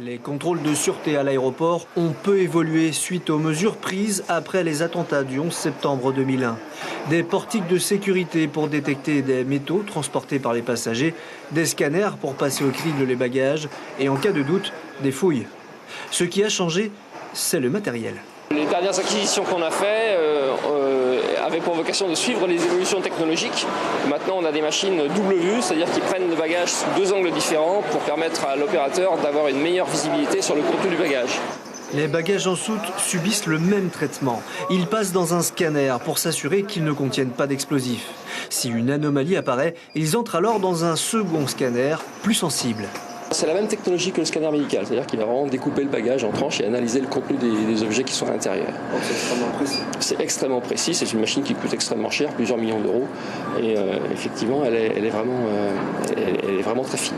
Les contrôles de sûreté à l'aéroport ont peu évolué suite aux mesures prises après les attentats du 11 septembre 2001. Des portiques de sécurité pour détecter des métaux transportés par les passagers, des scanners pour passer au crible les bagages et en cas de doute, des fouilles. Ce qui a changé, c'est le matériel. Les dernières acquisitions qu'on a faites avaient pour vocation de suivre les évolutions technologiques. Maintenant, on a des machines double vue, c'est-à-dire qui prennent le bagage sous deux angles différents pour permettre à l'opérateur d'avoir une meilleure visibilité sur le contenu du bagage. Les bagages en soute subissent le même traitement. Ils passent dans un scanner pour s'assurer qu'ils ne contiennent pas d'explosifs. Si une anomalie apparaît, ils entrent alors dans un second scanner plus sensible. C'est la même technologie que le scanner médical, c'est-à-dire qu'il va vraiment découper le bagage en tranches et analyser le contenu des objets qui sont à l'intérieur. C'est extrêmement précis. C'est extrêmement précis, c'est une machine qui coûte extrêmement cher, plusieurs millions d'euros. Et effectivement, elle est vraiment très fine.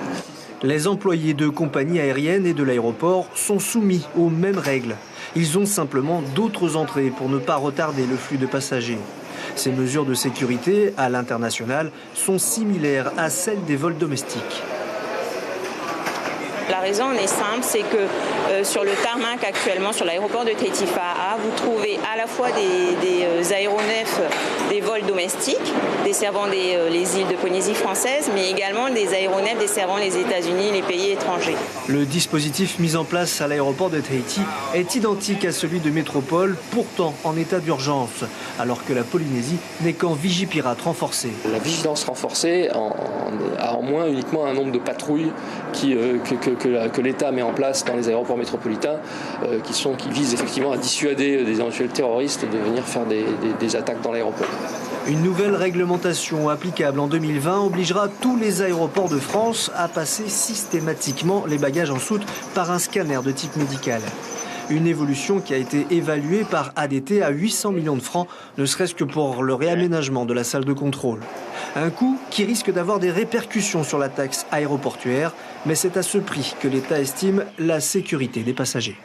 Les employés de compagnies aériennes et de l'aéroport sont soumis aux mêmes règles. Ils ont simplement d'autres entrées pour ne pas retarder le flux de passagers. Ces mesures de sécurité à l'international sont similaires à celles des vols domestiques. La raison est simple, c'est que sur le tarmac actuellement, sur l'aéroport de Tahiti Fa'a, vous trouvez à la fois des aéronefs, des vols domestiques desservant les îles de Polynésie française, mais également des aéronefs desservant les États-Unis, les pays étrangers. Le dispositif mis en place à l'aéroport de Tahiti est identique à celui de Métropole, pourtant en état d'urgence, alors que la Polynésie n'est qu'en Vigipirate renforcée. La vigilance renforcée a en moins uniquement un nombre de patrouilles que l'État met en place dans les aéroports métropolitains qui visent effectivement à dissuader des éventuels terroristes de venir faire des attaques dans l'aéroport. Une nouvelle réglementation applicable en 2020 obligera tous les aéroports de France à passer systématiquement les bagages en soute par un scanner de type médical. Une évolution qui a été évaluée par ADT à 800 millions de francs, ne serait-ce que pour le réaménagement de la salle de contrôle. Un coût qui risque d'avoir des répercussions sur la taxe aéroportuaire, mais c'est à ce prix que l'État estime la sécurité des passagers.